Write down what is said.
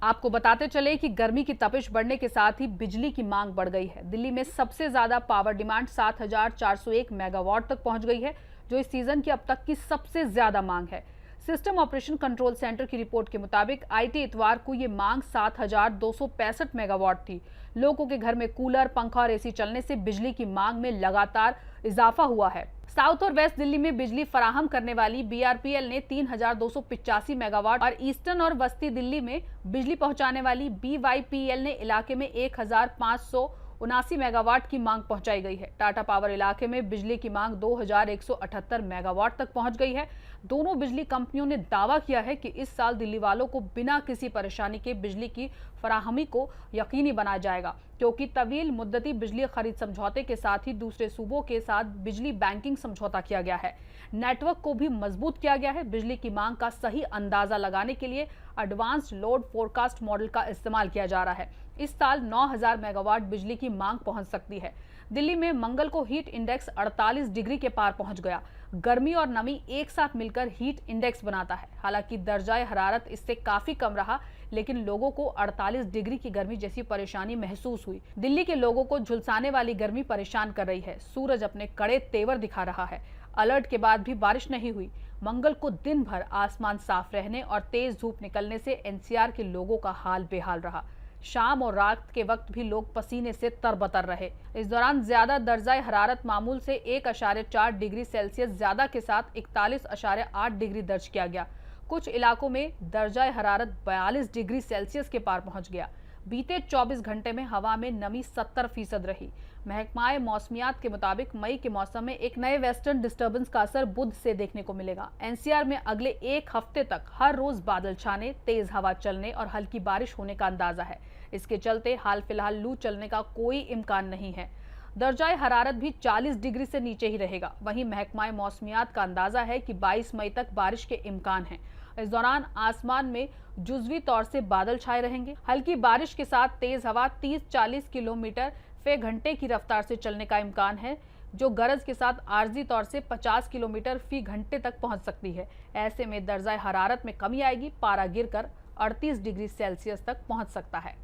आपको बताते चले कि गर्मी की तपिश बढ़ने के साथ ही बिजली की मांग बढ़ गई है। दिल्ली में सबसे ज्यादा पावर डिमांड 7,401 मेगावाट तक पहुंच गई है, जो इस सीजन की अब तक की सबसे ज्यादा मांग है। सिस्टम ऑपरेशन कंट्रोल सेंटर की रिपोर्ट के मुताबिक आईटी इतवार को ये मांग 7,265 मेगावाट थी। लोगों के घर में कूलर, पंखा और एसी चलने से बिजली की मांग में लगातार इजाफा हुआ है। साउथ और वेस्ट दिल्ली में बिजली फराहम करने वाली बीआरपीएल ने 3,285 मेगावाट और ईस्टर्न और वस्ती दिल्ली में बिजली पहुंचाने वाली बीवाईपीएल ने इलाके में 1,579 मेगावाट की मांग पहुंचाई गई है। टाटा पावर इलाके में बिजली की मांग 2,178 मेगावाट तक पहुंच गई है। दोनों बिजली कंपनियों ने दावा किया है कि इस साल दिल्ली वालों को बिना किसी परेशानी के बिजली की फराहमी को यकीनी बनाया जाएगा, क्योंकि तवील मुद्दती बिजली खरीद समझौते के साथ ही दूसरे सूबों के साथ बिजली बैंकिंग समझौता किया गया है। नेटवर्क को भी मजबूत किया गया है। बिजली की मांग का सही अंदाजा लगाने के लिए एडवांस्ड लोड फोरकास्ट मॉडल का इस्तेमाल किया जा रहा है। इस साल 9,000 मेगावाट बिजली की मांग पहुंच सकती है। दिल्ली में मंगल को हीट इंडेक्स 48 डिग्री के पार पहुंच गया। गर्मी और नमी एक साथ मिलकर हीट इंडेक्स बनाता है। हालांकि दर्जाए हरारत इससे काफी कम रहा, लेकिन लोगों को 48 डिग्री की गर्मी जैसी परेशानी महसूस हुई। दिल्ली के लोगों को झुलसाने वाली गर्मी परेशान कर रही है। सूरज अपने कड़े तेवर दिखा रहा है। अलर्ट के बाद भी बारिश नहीं हुई। मंगल को दिन भर आसमान साफ रहने और तेज धूप निकलने से एनसीआर के लोगों का हाल बेहाल रहा। शाम और रात के वक्त भी लोग पसीने से तरबतर रहे। इस दौरान ज्यादा दर्जाए हरारत मामूल से 1.4 डिग्री सेल्सियस ज्यादा के साथ 41.8 डिग्री दर्ज किया गया। कुछ इलाकों में दर्जाए हरारत 42 डिग्री सेल्सियस के पार पहुंच गया। बीते 24 घंटे में हवा में नमी 70% रही। महकमाए मौसमियात के मुताबिक मई के मौसम में एक नए वेस्टर्न डिस्टर्बेंस का असर बुध से देखने को मिलेगा। एनसीआर में अगले एक हफ्ते तक हर रोज बादल छाने, तेज हवा चलने और हल्की बारिश होने का अंदाजा है। इसके चलते हाल फिलहाल लू चलने का कोई इम्कान नहीं है। दर्जाए हरारत भी 40 डिग्री से नीचे ही रहेगा। वहीं महकमाए मौसमियात का अंदाजा है कि 22 मई तक बारिश के इम्कान हैं। इस दौरान आसमान में जुजवी तौर से बादल छाए रहेंगे। हल्की बारिश के साथ तेज हवा 30-40 किलोमीटर फे घंटे की रफ्तार से चलने का इम्कान है, जो गरज के साथ आर्जी तौर से 50 किलोमीटर फी घंटे तक पहुंच सकती है। ऐसे में दर्जाए हरारत में कमी आएगी। पारा गिरकर 38 डिग्री सेल्सियस तक पहुंच सकता है।